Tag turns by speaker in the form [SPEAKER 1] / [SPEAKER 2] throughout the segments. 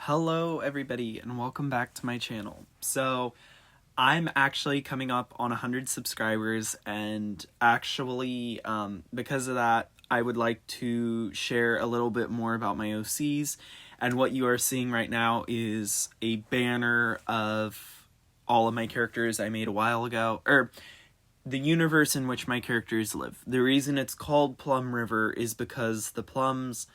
[SPEAKER 1] Hello everybody and welcome back to my channel. So I'm actually coming up on 100 subscribers, and actually because of that I would like to share a little bit more about my OCs. And what you are seeing right now is a banner of all of my characters I made a while ago, or the universe in which my characters live. The reason it's called Plum River is because the plums,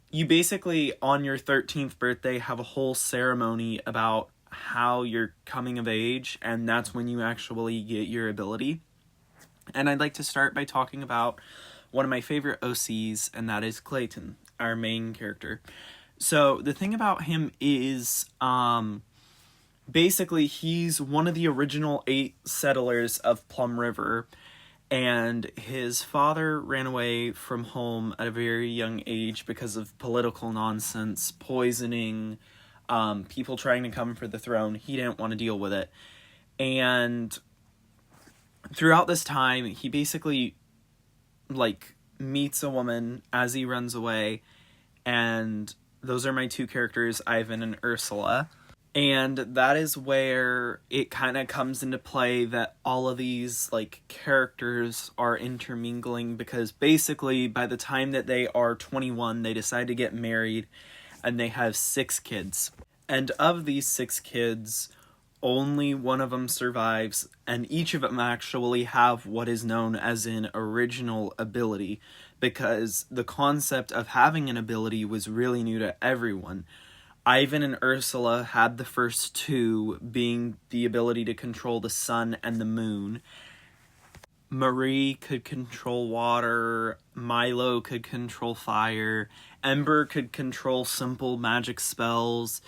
[SPEAKER 1] you basically, on your 13th birthday, have a whole ceremony about how you're coming of age, and that's when you actually get your ability. And I'd like to start by talking about one of my favorite OCs, and that is Clayton, our main character. So the thing about him is, basically, he's one of the original 8 settlers of Plum River, and his father ran away from home at a very young age because of political nonsense, poisoning, people trying to come for the throne. He didn't want to deal with it. And throughout this time, he basically, meets a woman as he runs away, and those are my 2 characters, Ivan and Ursula. And that is where it kind of comes into play that all of these, characters are intermingling, because basically by the time that they are 21, they decide to get married, and they have 6 kids. And of these 6 kids, only one of them survives, and each of them actually have what is known as an original ability, because the concept of having an ability was really new to everyone. Ivan and Ursula had the first 2, being the ability to control the sun and the moon. Marie could control water, Milo could control fire, Ember could control simple magic spells,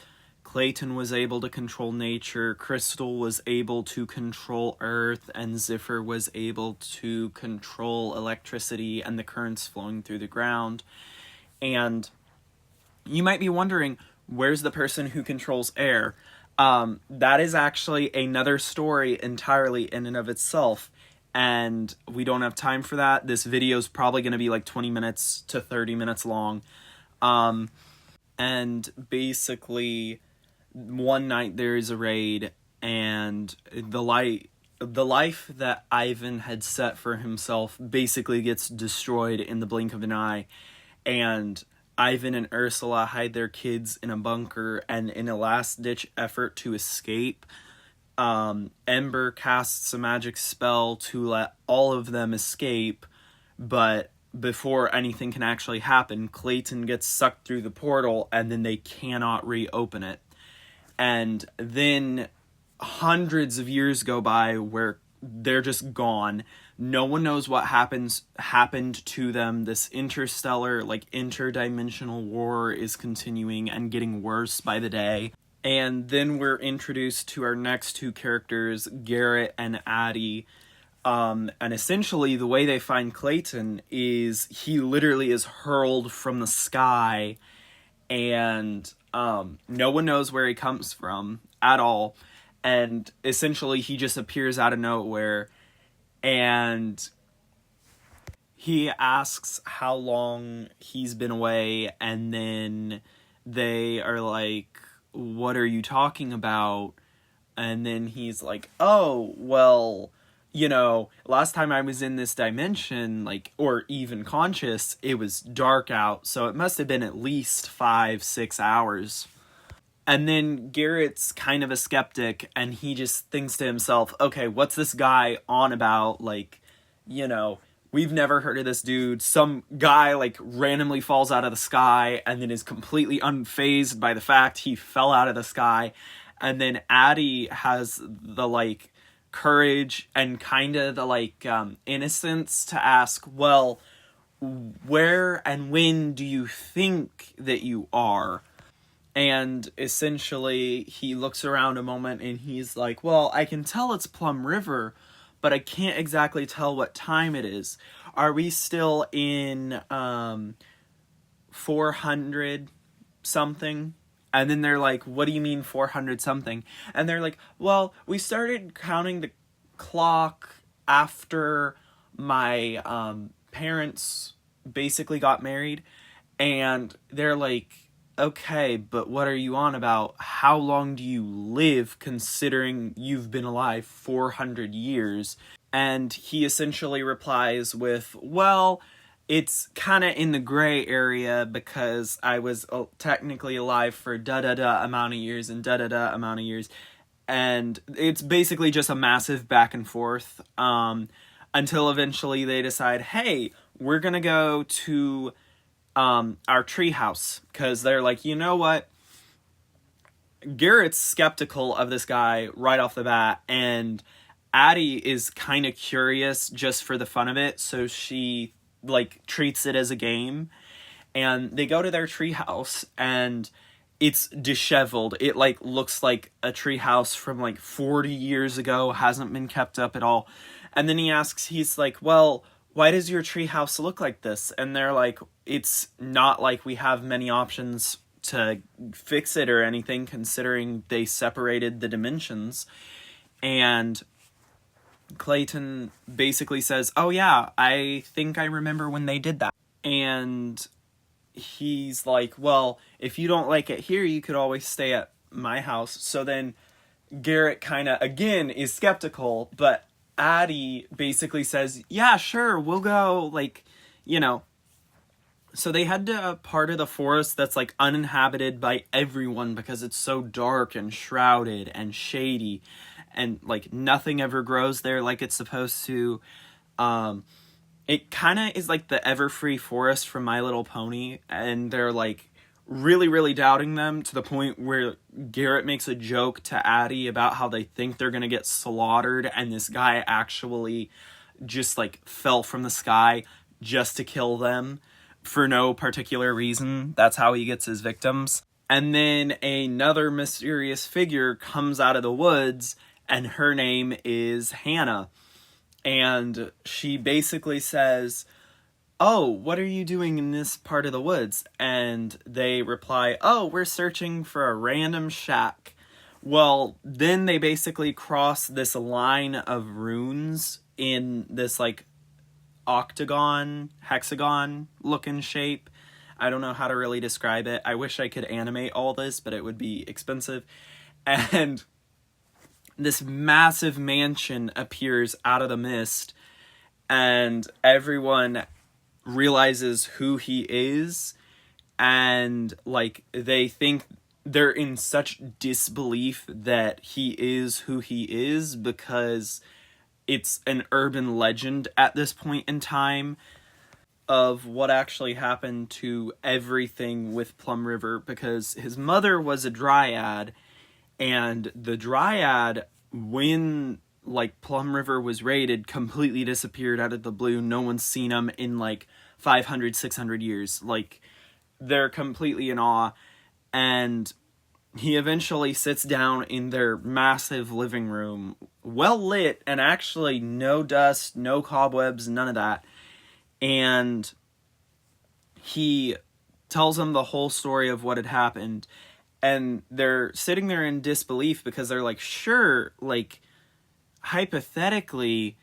[SPEAKER 1] Clayton was able to control nature, Crystal was able to control earth, and Zephyr was able to control electricity and the currents flowing through the ground. And you might be wondering, where's the person who controls air? That is actually another story entirely in and of itself, and we don't have time for that. This video is probably going to be 20 minutes to 30 minutes long. And basically, one night there is a raid, and the life that Ivan had set for himself basically gets destroyed in the blink of an eye, and Ivan and Ursula hide their kids in a bunker, and in a last-ditch effort to escape, Ember casts a magic spell to let all of them escape, but before anything can actually happen, Clayton gets sucked through the portal, and then they cannot reopen it. And then hundreds of years go by where they're just gone. No one knows what happened to them. This interstellar, interdimensional war is continuing and getting worse by the day. And then we're introduced to our next 2 characters, Garrett and Addie. And essentially the way they find Clayton is he literally is hurled from the sky, and no one knows where he comes from at all. And essentially he just appears out of nowhere, and he asks how long he's been away, and then they are like, what are you talking about? And then he's like, oh, well, last time I was in this dimension, or even conscious, it was dark out, so it must have been at least 5-6 hours. And then Garrett's kind of a skeptic, and he just thinks to himself, okay, what's this guy on about? We've never heard of this dude. Some guy, randomly falls out of the sky and then is completely unfazed by the fact he fell out of the sky. And then Addie has the, courage and kind of the, innocence to ask, well, where and when do you think that you are? And essentially, he looks around a moment and he's like, well, I can tell it's Plum River, but I can't exactly tell what time it is. Are we still in 400 something? And then they're like, what do you mean 400 something? And they're like, well, we started counting the clock after my parents basically got married. And they're like, okay, but what are you on about? How long do you live considering you've been alive 400 years? And he essentially replies with, well, it's kind of in the gray area because I was technically alive for da-da-da amount of years and da-da-da amount of years. And it's basically just a massive back and forth until eventually they decide, hey, we're going to go to our treehouse. Because they're like, you know what? Garrett's skeptical of this guy right off the bat, and Addie is kind of curious just for the fun of it, so she like treats it as a game. And they go to their treehouse, and it's disheveled. It like looks like a treehouse from like 40 years ago, hasn't been kept up at all. And then he's like, well, why does your treehouse look like this? And they're like, it's not like we have many options to fix it or anything, considering they separated the dimensions. And Clayton basically says, oh yeah, I think I remember when they did that. And he's like, well, if you don't like it here, you could always stay at my house. So then Garrett kind of, again, is skeptical, but Addie basically says, yeah, sure, we'll go, like, you know. So they head to a part of the forest that's, like, uninhabited by everyone because it's so dark and shrouded and shady, and, like, nothing ever grows there like it's supposed to. It kind of is like the Everfree Forest from My Little Pony, and they're, like, really, really doubting them to the point where Garrett makes a joke to Addie about how they think they're gonna get slaughtered, and this guy actually just, like, fell from the sky just to kill them for no particular reason. That's how he gets his victims. And then another mysterious figure comes out of the woods, and her name is Hannah. And she basically says, oh, what are you doing in this part of the woods? And they reply, oh, we're searching for a random shack. Well, then they basically cross this line of runes in this, like, octagon, hexagon looking shape. I don't know how to really describe it. I wish I could animate all this, but it would be expensive. And this massive mansion appears out of the mist, and everyone realizes who he is, and, like, they think they're in such disbelief that he is who he is because it's an urban legend at this point in time of what actually happened to everything with Plum River, because his mother was a dryad, and the dryad, when, like, Plum River was raided, completely disappeared out of the blue. No one's seen them in, like, 500, 600 years. Like, they're completely in awe. And he eventually sits down in their massive living room, well lit, and actually no dust, no cobwebs, none of that. And he tells them the whole story of what had happened. And they're sitting there in disbelief because they're like, sure, like, hypothetically,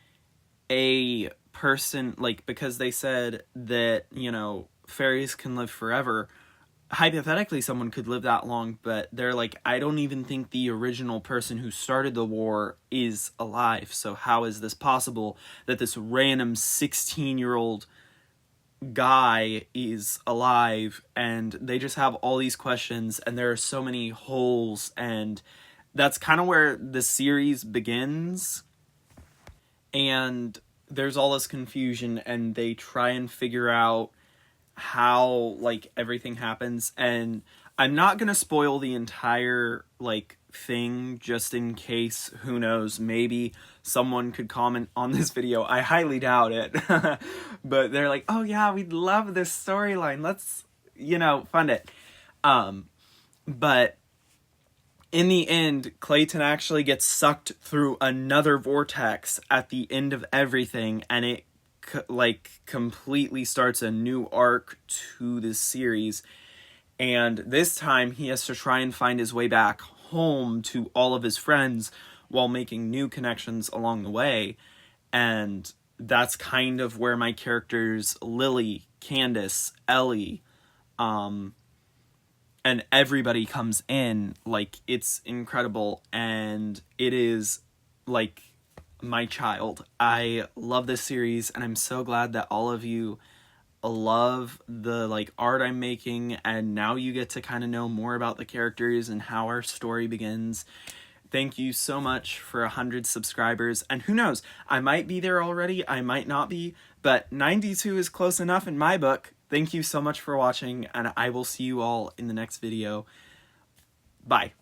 [SPEAKER 1] a person, like, because they said that, you know, fairies can live forever, hypothetically someone could live that long, but they're like, I don't even think the original person who started the war is alive, so how is this possible that this random 16-year-old guy is alive? And they just have all these questions, and there are so many holes, and that's kind of where the series begins. And there's all this confusion, and they try and figure out how, like, everything happens. And I'm not gonna spoil the entire, like, thing, just in case, who knows, maybe someone could comment on this video. I highly doubt it. But they're like, oh yeah, we'd love this storyline, let's, you know, fund it. But in the end, Clayton actually gets sucked through another vortex at the end of everything, and it like completely starts a new arc to this series. And this time he has to try and find his way back home to all of his friends while making new connections along the way. And that's kind of where my characters Lily, Candace, Ellie, and everybody comes in. Like, it's incredible, and it is like my child. I love this series, and I'm so glad that all of you love the like art I'm making, and now you get to kind of know more about the characters and how our story begins. Thank you so much for 100 subscribers, and who knows, I might be there already, I might not be, but 92 is close enough in my book. Thank you so much for watching, and I will see you all in the next video. Bye.